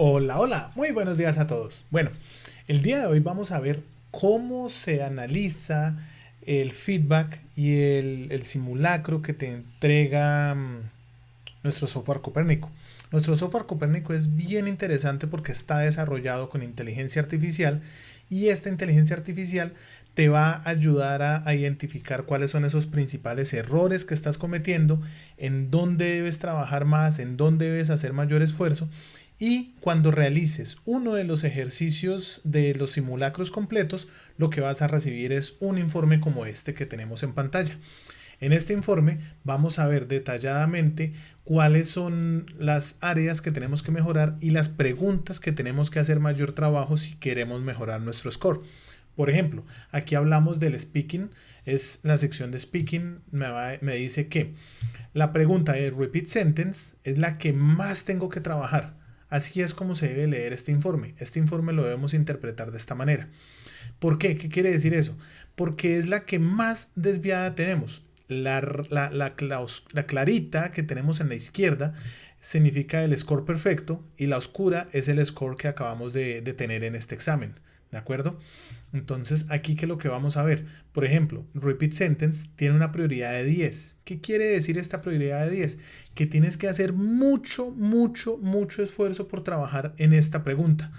Hola, hola, muy buenos días a todos. Bueno, el día de hoy vamos a ver cómo se analiza el feedback y el simulacro que te entrega nuestro software Copérnico. Nuestro software Copérnico es bien interesante porque está desarrollado con inteligencia artificial y esta inteligencia artificial te va a ayudar a identificar cuáles son esos principales errores que estás cometiendo, en dónde debes trabajar más, en dónde debes hacer mayor esfuerzo y cuando realices uno de los ejercicios de los simulacros completos, lo que vas a recibir es un informe como este que tenemos en pantalla. En este informe vamos a ver detalladamente cuáles son las áreas que tenemos que mejorar y las preguntas que tenemos que hacer mayor trabajo si queremos mejorar nuestro score. Por ejemplo, aquí hablamos del speaking, es la sección de speaking, me dice que la pregunta de repeat sentence es la que más tengo que trabajar. Así es como se debe leer este informe. Este informe lo debemos interpretar de esta manera. ¿Por qué? ¿Qué quiere decir eso? Porque es la que más desviada tenemos. La clarita que tenemos en la izquierda significa el score perfecto y la oscura es el score que acabamos de tener en este examen. ¿De acuerdo? Entonces, aquí que lo que vamos a ver, por ejemplo, repeat sentence tiene una prioridad de 10. ¿Qué quiere decir esta prioridad de 10? Que tienes que hacer mucho esfuerzo por trabajar en esta pregunta,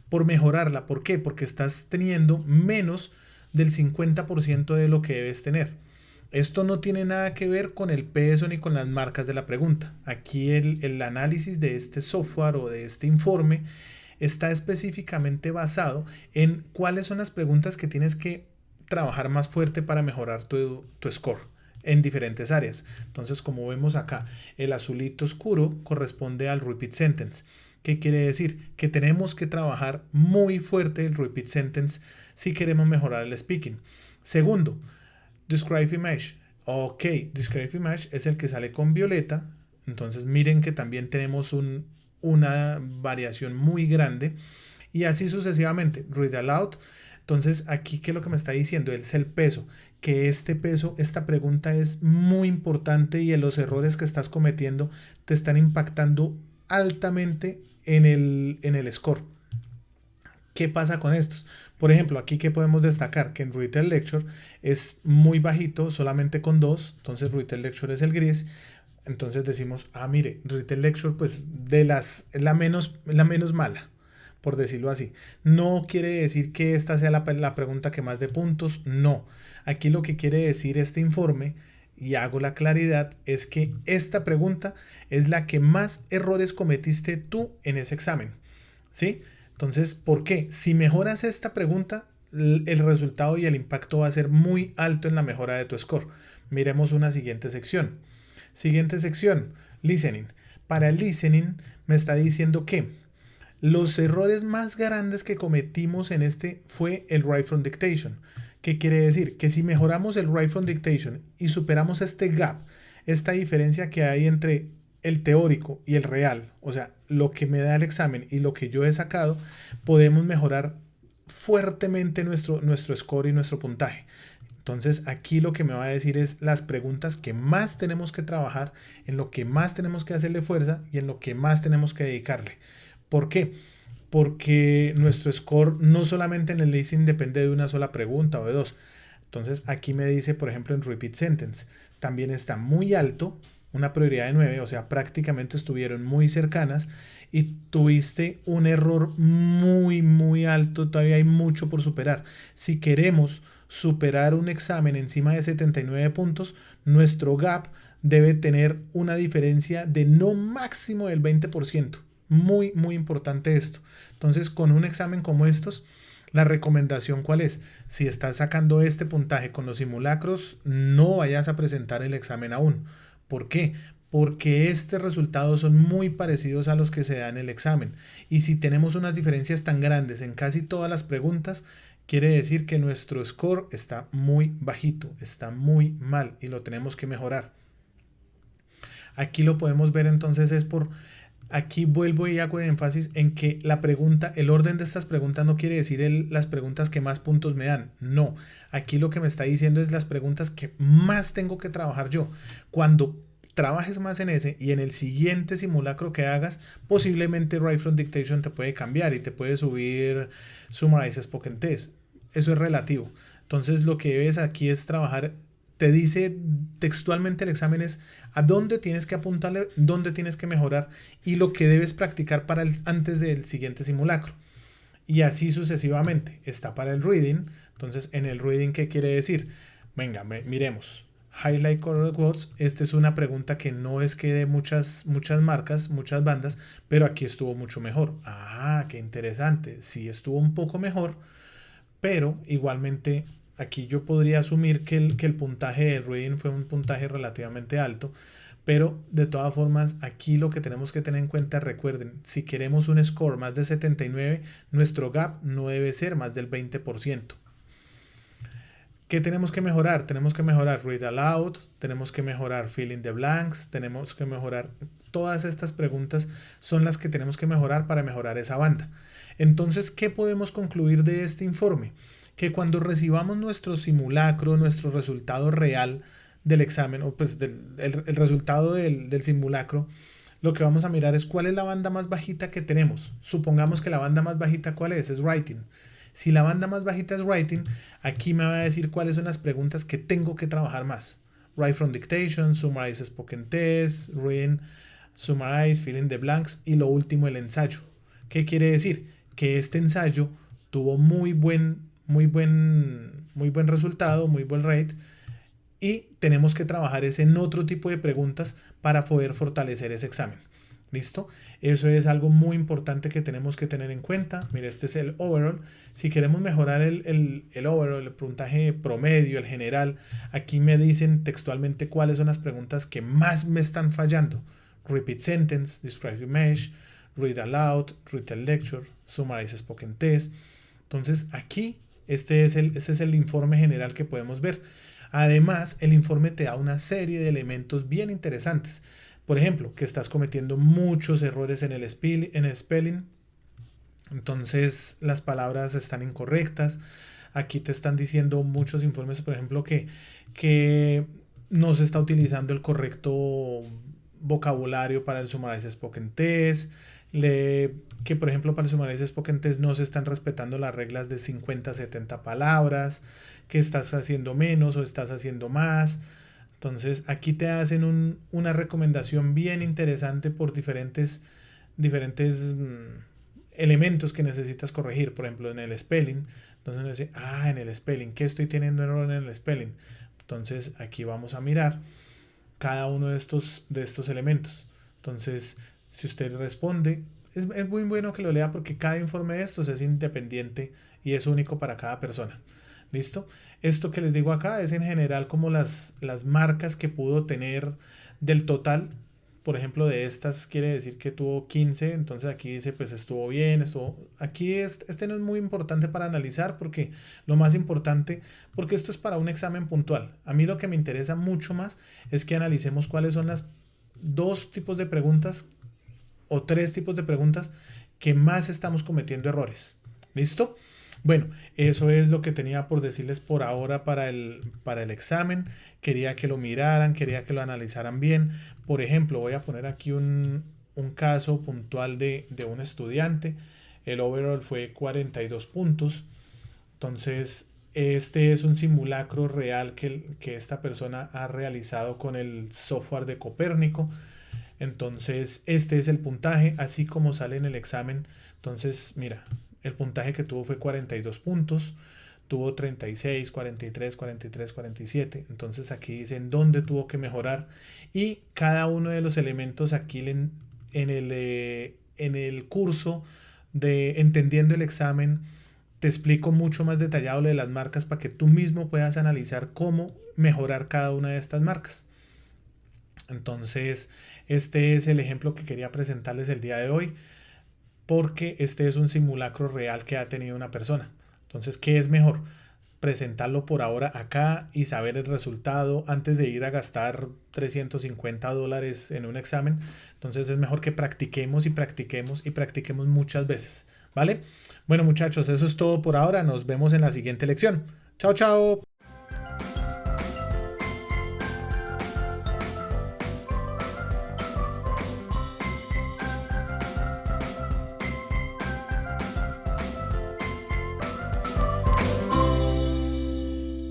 por mejorarla. ¿Por qué? Porque estás teniendo menos del 50% de lo que debes tener. Esto no tiene nada que ver con el peso ni con las marcas de la pregunta. Aquí el análisis de este software o de este informe está específicamente basado en cuáles son las preguntas que tienes que trabajar más fuerte para mejorar tu score en diferentes áreas. Entonces, como vemos acá, el azulito oscuro corresponde al repeat sentence. ¿Qué quiere decir? Que tenemos que trabajar muy fuerte el repeat sentence si queremos mejorar el speaking. Segundo, describe image. Ok, describe image es el que sale con violeta. Entonces miren que también tenemos una variación muy grande y así sucesivamente. Read aloud. Entonces aquí que lo que me está diciendo es el peso, que este peso, esta pregunta es muy importante y en los errores que estás cometiendo te están impactando altamente en el score. ¿Qué pasa con estos? Por ejemplo, aquí que podemos destacar que en Retail Lecture es muy bajito, solamente con 2, entonces Retail Lecture es el gris. Entonces decimos, mire, Retail Lecture pues la menos mala, por decirlo así. No quiere decir que esta sea la pregunta que más dé puntos, no. Aquí lo que quiere decir este informe, y hago la claridad, es que esta pregunta es la que más errores cometiste tú en ese examen, ¿sí? Entonces, ¿por qué? Si mejoras esta pregunta, el resultado y el impacto va a ser muy alto en la mejora de tu score. Miremos una siguiente sección. Siguiente sección, listening. Para el listening me está diciendo que los errores más grandes que cometimos en este fue el right from dictation. ¿Qué quiere decir? Que si mejoramos el right from dictation y superamos este gap, esta diferencia que hay entre el teórico y el real, o sea, lo que me da el examen y lo que yo he sacado, podemos mejorar fuertemente nuestro score y nuestro puntaje. Entonces aquí lo que me va a decir es las preguntas que más tenemos que trabajar, en lo que más tenemos que hacerle fuerza y en lo que más tenemos que dedicarle. ¿Por qué? Porque nuestro score no solamente en el listening depende de una sola pregunta o de dos. Entonces aquí me dice, por ejemplo, en repeat sentence, también está muy alto, una prioridad de 9, o sea, prácticamente estuvieron muy cercanas y tuviste un error muy alto, todavía hay mucho por superar. Si queremos superar un examen encima de 79 puntos, nuestro gap debe tener una diferencia de no máximo del 20%. Muy importante esto. Entonces, con un examen como estos, la recomendación ¿cuál es? Si estás sacando este puntaje con los simulacros, no vayas a presentar el examen aún. ¿Por qué? Porque estos resultados son muy parecidos a los que se dan en el examen. Y si tenemos unas diferencias tan grandes en casi todas las preguntas, quiere decir que nuestro score está muy bajito, está muy mal y lo tenemos que mejorar. Aquí lo podemos ver entonces es por... Aquí vuelvo y hago énfasis en que la pregunta, el orden de estas preguntas no quiere decir las preguntas que más puntos me dan. No, aquí lo que me está diciendo es las preguntas que más tengo que trabajar yo. Cuando trabajes más en ese y en el siguiente simulacro que hagas, posiblemente Write from Dictation te puede cambiar y te puede subir Summarize Spoken Test. Eso es relativo. Entonces lo que debes aquí es trabajar, te dice textualmente el examen es a dónde tienes que apuntarle, dónde tienes que mejorar y lo que debes practicar para antes del siguiente simulacro. Y así sucesivamente. Está para el reading. Entonces en el reading, ¿qué quiere decir? Venga, miremos. Highlight Correct Words. Esta es una pregunta que no es que de muchas marcas, muchas bandas, pero aquí estuvo mucho mejor. Ah, qué interesante. Sí estuvo un poco mejor, pero igualmente aquí yo podría asumir que el puntaje del reading fue un puntaje relativamente alto, pero de todas formas aquí lo que tenemos que tener en cuenta, recuerden, si queremos un score más de 79, nuestro gap no debe ser más del 20%. ¿Qué tenemos que mejorar? Tenemos que mejorar Read Aloud, tenemos que mejorar Fill in the Blanks, tenemos que mejorar, todas estas preguntas son las que tenemos que mejorar para mejorar esa banda. Entonces, ¿qué podemos concluir de este informe? Que cuando recibamos nuestro simulacro, nuestro resultado real del examen, o pues el resultado del simulacro, lo que vamos a mirar es cuál es la banda más bajita que tenemos. Supongamos que la banda más bajita, ¿cuál es? Es Writing. Si la banda más bajita es Writing, aquí me va a decir cuáles son las preguntas que tengo que trabajar más. Write from Dictation, Summarize Spoken Test, Read, Summarize, Fill in the Blanks y lo último el ensayo. ¿Qué quiere decir? Que este ensayo tuvo muy buen resultado, muy buen rate, y tenemos que trabajar en otro tipo de preguntas para poder fortalecer ese examen. ¿Listo? Eso es algo muy importante que tenemos que tener en cuenta. Mira, este es el overall. Si queremos mejorar el overall, el puntaje promedio, el general, aquí me dicen textualmente cuáles son las preguntas que más me están fallando. Repeat sentence, describe image, read aloud, read the lecture, summarize spoken test. Entonces aquí este es el informe general que podemos ver. Además, el informe te da una serie de elementos bien interesantes. Por ejemplo, que estás cometiendo muchos errores en el spelling. Entonces, las palabras están incorrectas. Aquí te están diciendo muchos informes, por ejemplo, que no se está utilizando el correcto vocabulario para el Summarize Spoken Test. Que, por ejemplo, para el Summarize Spoken Test no se están respetando las reglas de 50 a 70 palabras. Que estás haciendo menos o estás haciendo más. Entonces aquí te hacen una recomendación bien interesante por diferentes elementos que necesitas corregir. Por ejemplo, en el spelling. Entonces uno dice, en el spelling, ¿qué estoy teniendo error en el spelling? Entonces aquí vamos a mirar cada uno de estos elementos. Entonces, si usted responde, es muy bueno que lo lea porque cada informe de estos es independiente y es único para cada persona. ¿Listo? Esto que les digo acá es en general como las marcas que pudo tener del total. Por ejemplo, de estas quiere decir que tuvo 15, entonces aquí dice pues estuvo bien, aquí este no es muy importante para analizar porque lo más importante, porque esto es para un examen puntual. A mí lo que me interesa mucho más es que analicemos cuáles son las 2 tipos de preguntas o 3 tipos de preguntas que más estamos cometiendo errores. ¿Listo? Bueno, eso es lo que tenía por decirles por ahora para el examen. Quería que lo miraran, quería que lo analizaran bien. Por ejemplo, voy a poner aquí un caso puntual de un estudiante. El overall fue 42 puntos. Entonces, este es un simulacro real que esta persona ha realizado con el software de Copérnico. Entonces, este es el puntaje, así como sale en el examen. Entonces, mira, el puntaje que tuvo fue 42 puntos, tuvo 36, 43, 43, 47. Entonces aquí dicen dónde tuvo que mejorar y cada uno de los elementos aquí en el curso de Entendiendo el Examen te explico mucho más detallado lo de las marcas para que tú mismo puedas analizar cómo mejorar cada una de estas marcas. Entonces, este es el ejemplo que quería presentarles el día de hoy, porque este es un simulacro real que ha tenido una persona. Entonces, ¿qué es mejor? Presentarlo por ahora acá y saber el resultado antes de ir a gastar $350 en un examen. Entonces, es mejor que practiquemos y practiquemos y practiquemos muchas veces, ¿vale? Bueno, muchachos, eso es todo por ahora. Nos vemos en la siguiente lección. Chao, chao.